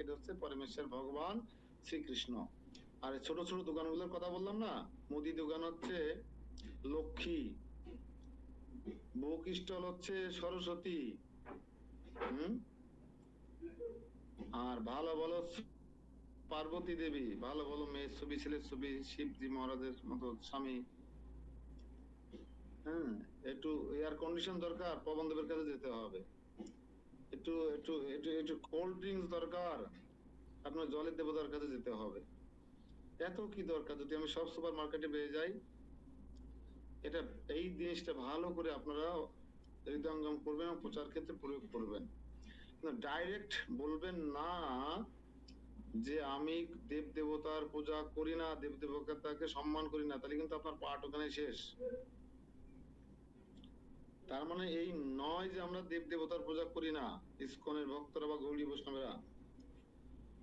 Market হচ্ছে পরমেশ্বর ভগবান শ্রীকৃষ্ণ। আর ছোট ছোট দোকানগুলোর কথা বললাম না, মুদি দোকান হচ্ছে লক্ষ্মী, বুক স্টল হচ্ছে সরস্বতী, আর ভালো ভালো পার্বতী দেবী, ভালো ভালো মেয়ের ছবি, ছেলের ছবি, শিবজি মহারাজের মতো স্বামী। হ্যাঁ, একটু এয়ার কন্ডিশন দরকার, পবনদেবের কাছে যেতে হবে। একটু একটু একটু একটু কোল্ড ড্রিঙ্কস দরকার, আপনার জলের দেবতার কাছে যেতে হবে। এত কি দরকার যদি আমি সব সুপার মার্কেটে পেয়ে যাই? এটা এই জিনিসটা ভালো করে আপনারা হৃদয়ঙ্গম করবেন এবং প্রচার ক্ষেত্রে প্রয়োগ করবেন। ডাইরেক্ট বলবেন না যে আমি দেব দেবতার পূজা করি না, দেব দেবতাকে সম্মান করি না, তাহলে কিন্তু আপনার পাঠ ওখানে শেষ। তার মানে এই নয় যে আমরা দেব দেবতার পূজা করি না। ইসকনের ভক্তরা বা গৌড়ী বৈষ্ণবেরা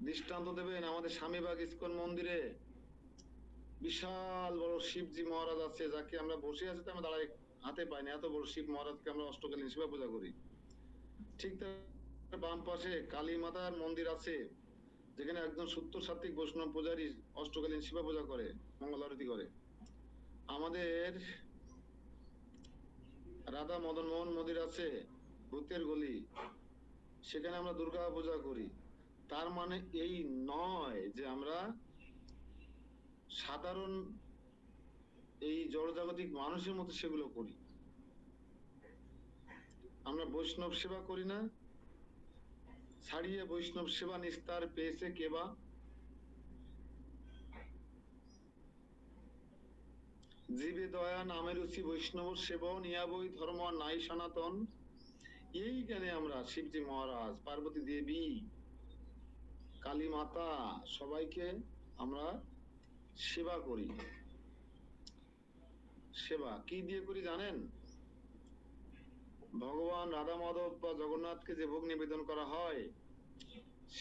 দৃষ্টান্ত দেবেন, আমাদের স্বামীবাগ ইসকন মন্দিরে বিশাল বড় শিবজি মহারাজ আছে, যাকে আমরা বসে আছি তো আমরা দাঁড়াই হাতে পাই না, এত বড় শিব মহারাজকে আমরা অষ্টকালীন সেবা পূজা করি। ঠিক তার বাম পাশে কালী মাতার মন্দির আছে, যেখানে একজন সত্তর সাত্বিক বৈষ্ণব পূজারী অষ্টকালীন শিবা পূজা করে, মঙ্গল আরতি করে। আমাদের রাধা মদন মোহন মন্দির আছে ভূতের গলি, সেখানে আমরা দুর্গা পূজা করি। তার মানে এই নয় যে আমরা সাধারণ এই জড়জাগতিক মানুষের মতো সেগুলো করি। আমরা বৈষ্ণব সেবা করি না, ছাড়িয়ে বৈষ্ণব সেবা নিস্তার পেয়েছে কেবা। জীবে দয়া নামে রুচি বৈষ্ণব সেবা নিয়াবই ধর্ম নাই সনাতন। এই জ্ঞানে আমরা শিবজি মহারাজ, পার্বতী দেবী, কালী মাতা সবাইকে আমরা সেবা করি। সেবা কি দিয়ে করি জানেন? ভগবান রাধা মাধব বা জগন্নাথকে যে ভোগ নিবেদন করা হয়,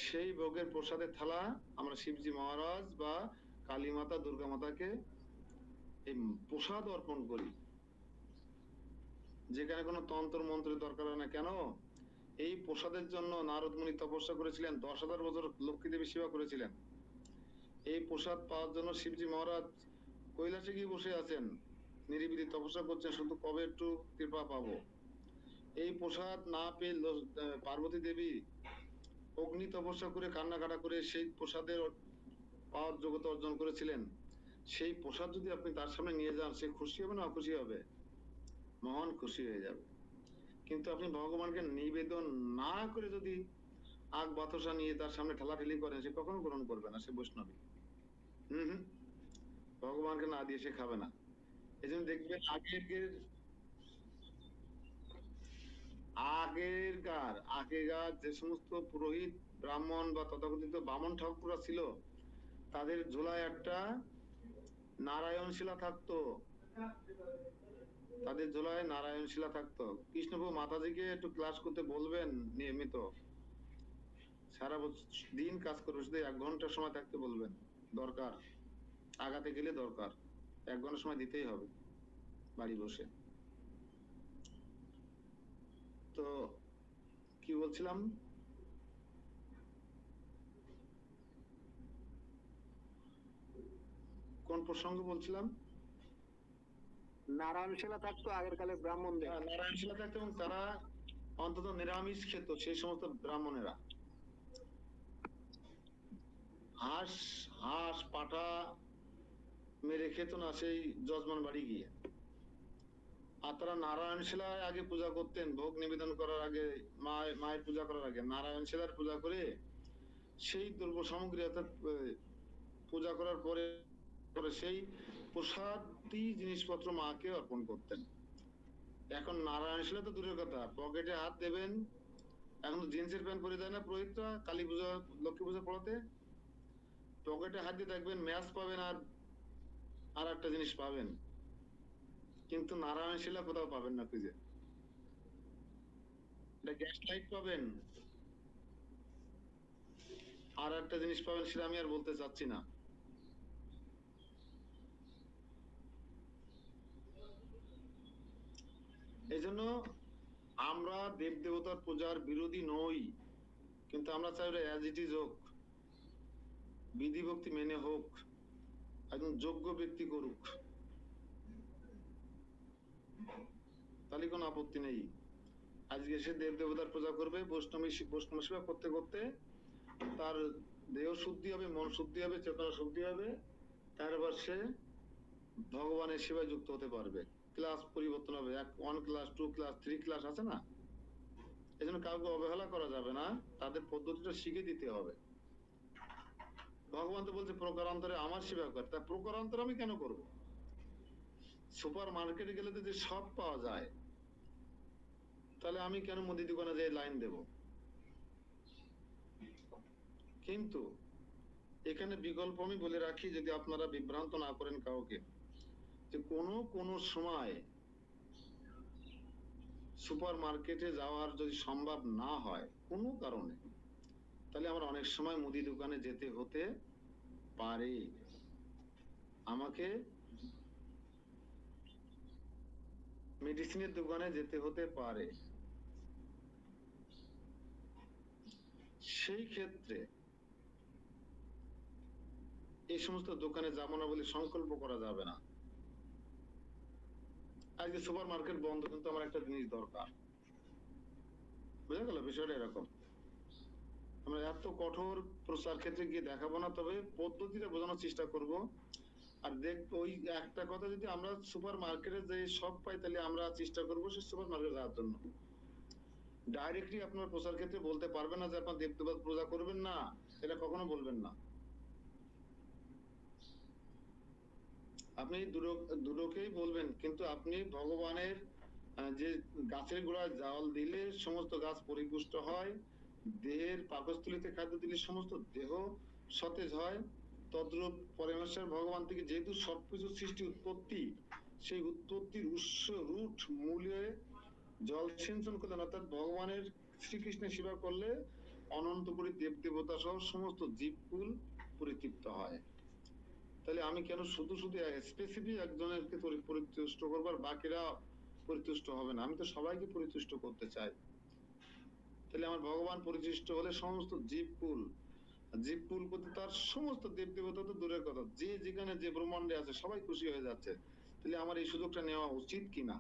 সেই ভোগের প্রসাদের থালা আমরা শিবজি মহারাজ বা কালী মাতা, দুর্গা মাতাকে এই প্রসাদ অর্পণ করি। যেখানে কোনো তন্ত্র মন্ত্রের দরকার হয় না কেন, এই প্রসাদের জন্য নারদ মুনি তপস্যা করেছিলেন, 10,000 বছর লক্ষ্মী দেবী সেবা করেছিলেন। এই প্রসাদ পাওয়ার জন্য শিবজি মহারাজ কৈলাসে গিয়ে বসে আছেন, নিরিবিলি তপস্যা করছেন, শুধু কবে একটু কৃপা পাবো। এই প্রসাদ না পেয়ে পার্বতী দেবী অগ্নি তপস্যা করে কান্নাকাটা করে সেই প্রসাদের পাওয়ার যোগ্যতা অর্জন করেছিলেন। সেই প্রসাদ যদি আপনি তার সামনে নিয়ে যান, সে খুশি হবে না অখুশি হবে? মহান খুশি হয়ে যাবে। কিন্তু আপনি ভগবানকে নিবেদন না করে যদি আগ বাতাসা নিয়ে তার সামনে ঠেলাঠেলি করেন, সে কখনো গ্রহণ করবে না, সে বৈষ্ণবী। হম, ভগবানকে না দিয়ে সে খাবে না। এই জন্য দেখবেন আগেকার যে সমস্ত পুরোহিত ব্রাহ্মণ বা তথাকথিত বামন ঠাকুররা ছিল, তাদের ঝোলায় একটা নারায়ণ শিলা থাকতো, তাদের ঝোলায় নারায়ণ শিলা থাকতো। কৃষ্ণপ্রভু মাতাজিকে একটু ক্লাস করতে বলবেন নিয়মিত, সারা দিন কাজ করবে, শুধু 1 ঘন্টা সময় থাকতে বলবেন, দরকার আগাতে গেলে দরকার 1 ঘন্টা সময় দিতেই হবে বাড়ি বসে। তো কি বলছিলাম, কোন প্রসঙ্গ বলছিলাম? নারায়ণশিলা থাকতো আগের কালে ব্রাহ্মণদের, নারায়ণশিলা থাকতো এবং তারা অন্তত নিরামিষ খেত, সেই সমস্ত ব্রাহ্মণেরা। হাঁস পাঠা মেরে খেত না সেই যজমান বাড়ি গিয়ে। আর তারা নারায়ণ শিলায় আগে পূজা করতেন, ভোগ নিবেদন করার আগে, মায়ের পূজা করার আগে নারায়ণ শিলার পূজা করে সেই দ্রব্য সামগ্রী অর্থাৎ পূজা করার পরে সেই প্রসাদী জিনিসপত্র মাকে অর্পণ করতেন। এখন নারায়ণ শিলা তো দূরের কথা, পকেটে হাত দেবেন, এখন তো জিন্সের প্যান্ট পরে যায় না পুরোহিতরা কালী পূজা লক্ষ্মী পূজা পড়াতে, পকেটে হাত দিয়ে দেখবেন ম্যাচ পাবেন আর একটা জিনিস পাবেন, কিন্তু নারায়ণ শিলা কোথাও পাবেন না খুঁজে। গ্যাস লাইট পাবেন, আর একটা জিনিস পাবেন, সেটা আমি আর বলতে চাচ্ছি না। এই জন্য আমরা দেব দেবতার পূজার বিরোধী নই, কিন্তু আমরা চাই ওটা অ্যাজ ইট ইজ হোক, বিধিভক্তি মেনে হোক, একজন যোগ্য ব্যক্তি করুক, তাহলে কোনো আপত্তি নেই। আজকে সে দেব দেবতার পূজা করবে, বৈষ্ণব সেবা করতে করতে তার দেহ শুদ্ধি হবে, মন শুদ্ধি হবে, চেতনা শুদ্ধি হবে, তারপর সে ভগবানের সেবায় যুক্ত হতে পারবে। ক্লাস পরিবর্তন হবে, 1 ক্লাস 2 ক্লাস 3 ক্লাস আছে না, এই জন্য কাউকে অবহেলা করা যাবে না, তাদের পদ্ধতিটা শিখে দিতে হবে। ভগবান তো বলছে প্রকারান্তরে আমার সেবা কর, তা প্রকারান্তরে আমি কেন করব? সুপার মার্কেটে গেলে তো যে সব পাওয়া যায়, তাহলে আমি কেন মুদি দোকানে যে লাইন দেব? কিন্তু এখানে বিকল্প আমি বলে রাখি, যদি আপনারা বিভ্রান্ত না করেন কাউকে, যে কোনো সময় সুপার মার্কেটে যাওয়ার যদি সম্ভব না হয় কোনো কারণে, তাহলে আমরা অনেক সময় মুদি দোকানে যেতে হতে পারে, আমাকে মেডিসিনের দোকানে যেতে হতে পারে। সেই ক্ষেত্রে এই সমস্ত দোকানে যাবো না বলে সংকল্প করা যাবে না। আজকে সুপার মার্কেট বন্ধ, কিন্তু আমার একটা জিনিস দরকার, বুঝা গেল বিষয়টা এরকম। আমরা এত কঠোর প্রচার ক্ষেত্রে গিয়ে দেখাবো না, তবে পদ্ধতিটা বোঝানোর চেষ্টা করব। আর দেখবো ওই একটা কথা, যদি আমরা সুপার মার্কেটে যে সব পাই, তাহলে আমরা চেষ্টা করবো সে সুপার মার্কেটে যাওয়ার জন্য। ডাইরেক্টলি আপনার প্রচার ক্ষেত্রে বলতে পারবেন না যে আপনার দেব দেবতা পূজা করবেন না, এটা কখনো বলবেন না। আপনি দুটোকেই বলবেন, কিন্তু আপনি ভগবানের যে গাছের গোড়ায় জল দিলে সমস্ত গাছ পরিপুষ্ট হয়, দেহের পাকস্থলীতে খাদ্য দিলে সমস্ত দেহ সতেজ হয়, তদ্রূপ পরমেশ্বর ভগবান থেকে যেহেতু সবকিছু সৃষ্টি উৎপত্তি, সেই উৎপত্তির উৎস রুট মূলে জল সিঞ্চন করলেন, অর্থাৎ ভগবানের শ্রীকৃষ্ণের সেবা করলে অনন্ত কোটি দেব দেবতা সহ সমস্ত জীবকুল পরিতৃপ্ত হয়। তাহলে আমি কেন শুধু শুধু স্পেসিফিক একজনকে পরিতুষ্ট করবো আর বাকিরা পরিতুষ্ট হবে না? আমি তো সবাইকে পরিতুষ্ট করতে চাই। তাহলে আমার ভগবান পরিতুষ্ট হলে সমস্ত জীবকুল প্রতি তার সমস্ত দেব দেবতা তো দূরের কথা, যে যেখানে যে ব্রহ্মাণ্ডে আছে সবাই খুশি হয়ে যাচ্ছে। তাহলে আমার এই সুযোগটা নেওয়া উচিত কিনা?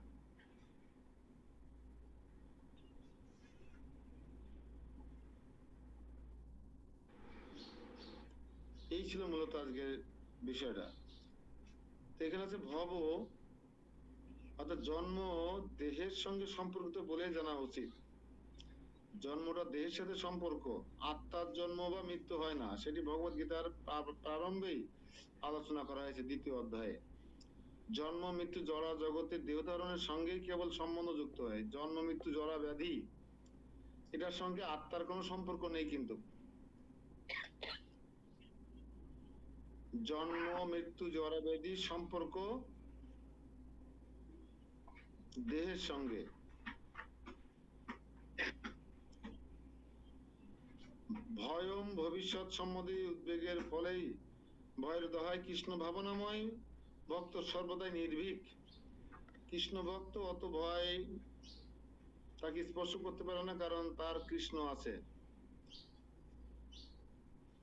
এই ছিল মূলত আজকের বিষয়টা। এখানে আছে ভব, অর্থাৎ জন্ম দেহের সঙ্গে সম্পর্কিত বলে জানা উচিত। জন্মটা দেহের সাথে সম্পর্ক, আত্মার জন্ম বা মৃত্যু হয় না, সেটি ভগবত গীতার প্রারম্ভেই আলোচনা করা হয়েছে 2য় অধ্যায়ে। জন্ম মৃত্যু জরা জগতের দেহ ধারণের সঙ্গেই কেবল সম্বন্ধ যুক্ত হয়। জন্ম মৃত্যু জরা ব্যাধি, এটার সঙ্গে আত্মার কোনো সম্পর্ক নেই। কিন্তু জন্ম মৃত্যু জরা ব্যাধি সম্পর্ক দেহের সঙ্গে। ভয়ম ভবিষ্যৎ সম্বন্ধে উদ্বেগের ফলেই ভয়ের দহায় কৃষ্ণ ভাবনাময় ভক্ত সর্বদাই নির্ভীক। কৃষ্ণ ভক্ত অত ভয় তাকে স্পর্শ করতে পারে না, কারণ তার কৃষ্ণ আছে।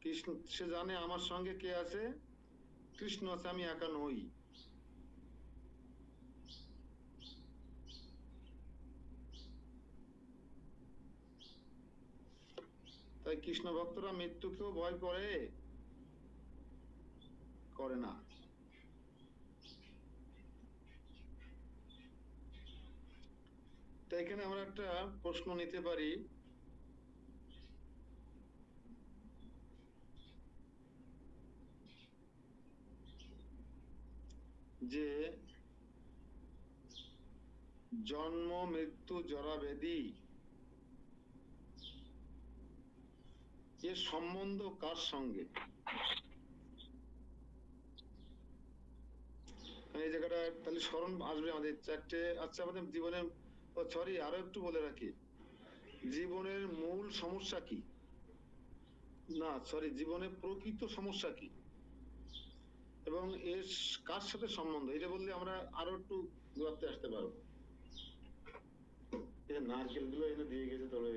কৃষ্ণ, সে জানে আমার সঙ্গে কে আছে, কৃষ্ণ আছে, আমি একা নই। তাই কৃষ্ণ ভক্তরা মৃত্যুকেও ভয় করে না। তাই এখানে আমরা একটা প্রশ্ন নিতে পারি, যে জন্ম মৃত্যু জরা ব্যাধি এর সম্বন্ধ কার সঙ্গে? এই জায়গাটা তাহলে স্মরণ আসবে আমাদের 4টে। আচ্ছা, আমাদের জীবনে, সরি আরো একটু বলে রাখি, জীবনের মূল সমস্যা কি, না সরি, জীবনের প্রকৃত সমস্যা কি এবং এর কার সাথে সম্বন্ধ, এটা বললে আমরা আরো একটু দূরত্বে আসতে পারবো। নারকেল গুলো এনে দিয়ে গেছে, তবে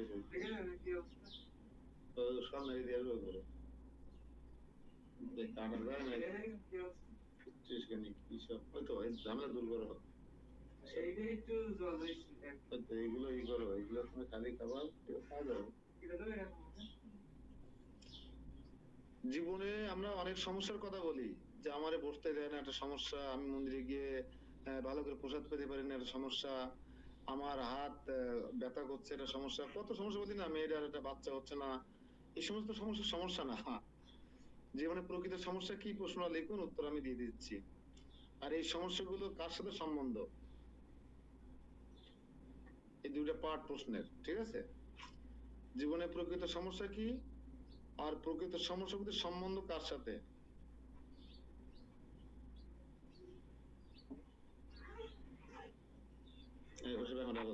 সব মেরে দিয়ে আসবে করে টাকা দেয় না কি সব হয়তো ঝামেলা দূর করো এইগুলো ই করো, এগুলো তুমি খালি খাবার খাওয়া যাবে। জীবনে আমরা অনেক সমস্যার কথা বলি যে আমারে বসতে দেয় না, একটা সমস্যা। আমি মন্দিরে গিয়ে ভালো করে প্রসাদ পেতে পারি না, একটা সমস্যা। আমার হাত ব্যথা করছে, একটা সমস্যা। কত সমস্যা বলি না, মেয়েটার একটা বাচ্চা হচ্ছে না। এই সমস্ত সমস্যা সমস্যা না। জীবনে প্রকৃত সমস্যা কি, প্রশ্ন লিখুন, উত্তর আমি দিয়ে দিচ্ছি। আর এই সমস্যাগুলো কার সাথে সম্বন্ধ, এই দুইটা পার্ট প্রশ্নের, ঠিক আছে? জীবনে প্রকৃত সমস্যা কি আর প্রকৃত সমস্যাগুলোর সম্বন্ধ কার সাথে।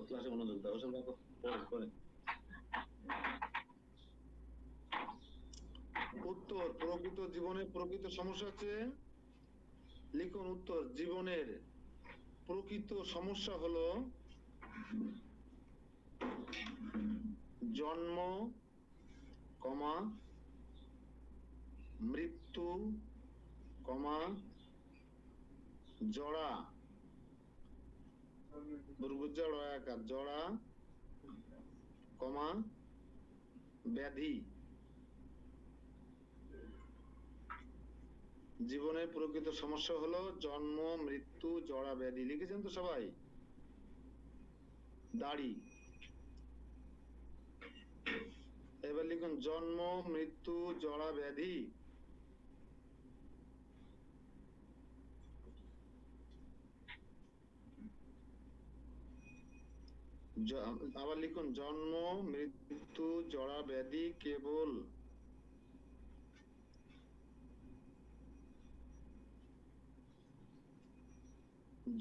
ক্লাসে মনোযোগ দাও, ওসব দেখো পরে। উত্তর, প্রকৃত জীবনে প্রকৃত সমস্যা হচ্ছে, লিখুন উত্তর, জীবনের প্রকৃত সমস্যা হলো জন্ম, কমা মৃত্যু, কমা জড়া, জড়া, কমা ব্যাধি। জীবনের প্রকৃত সমস্যা হলো জন্ম, মৃত্যু, জড়া, ব্যাধি। লিখেছেন তো সবাই? দাড়ি। এবার লিখুন জন্ম, মৃত্যু, জড়া, ব্যাধি। আবার লিখুন জন্ম, মৃত্যু, জড়া, ব্যাধি কেবল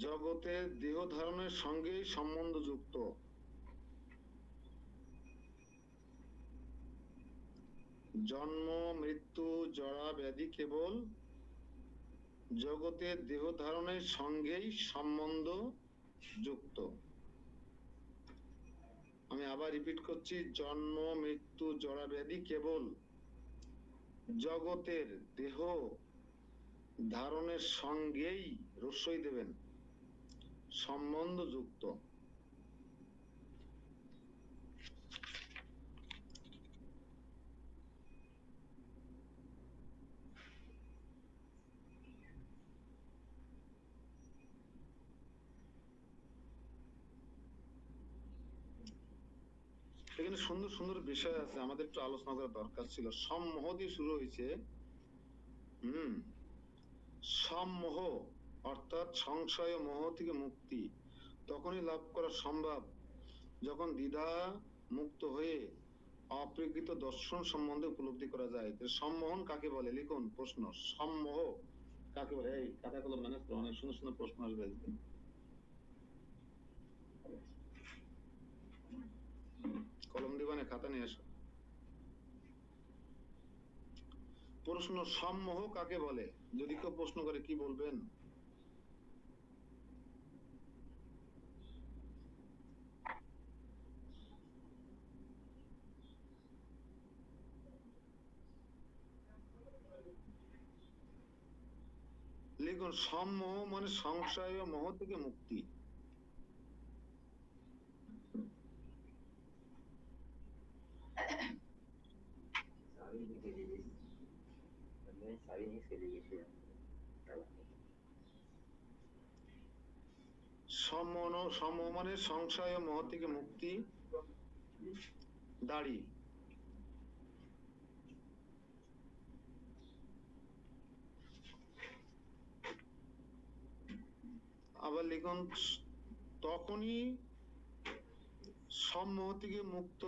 জগতের দেহ ধারণের সঙ্গেই সম্বন্ধযুক্ত। জন্ম, মৃত্যু, জড়া, ব্যাধি কেবল জগতের দেহ ধারণের সঙ্গেই সম্বন্ধ যুক্ত। আমি আবার রিপিট করছি, জন্ম, মৃত্যু, জড়া, ব্যাধি কেবল জগতের দেহ ধারণের সঙ্গেই, রস্যই দেবেন, সম্বন্ধ যুক্ত। এখানে সুন্দর সুন্দর বিষয় আছে, আমাদের একটু আলোচনা করার দরকার ছিল। সম্মোহ দিয়ে শুরু হয়েছে। সম্মোহ অর্থাৎ সংশয় ও মোহ থেকে মুক্তি তখনই লাভ করা সম্ভব যখন দ্বিধা মুক্ত হয়ে অপ্রকৃত দর্শন সম্বন্ধে উপলব্ধি করা যায়। সম্মোহন কাকে বলে, লিখুন প্রশ্ন, সম্মোহ কাকে বলে? এই খাতা কলম ম্যানেজ করো, অনেক সুন্দর সুন্দর প্রশ্ন আসবে। কলম দিবানে, খাতা নিয়ে আসো। প্রশ্ন, সম্মোহ কাকে বলে? যদি কেউ প্রশ্ন করে কি বলবেন? লিখুন সম্মোহ মানে সংশয় ও মোহ থেকে মুক্তি। সম মানে সংশয় ও মোহ থেকে মুক্তি। দাড়ি। আবার লিখুন তখনই সম্মোহ থেকে মুক্ত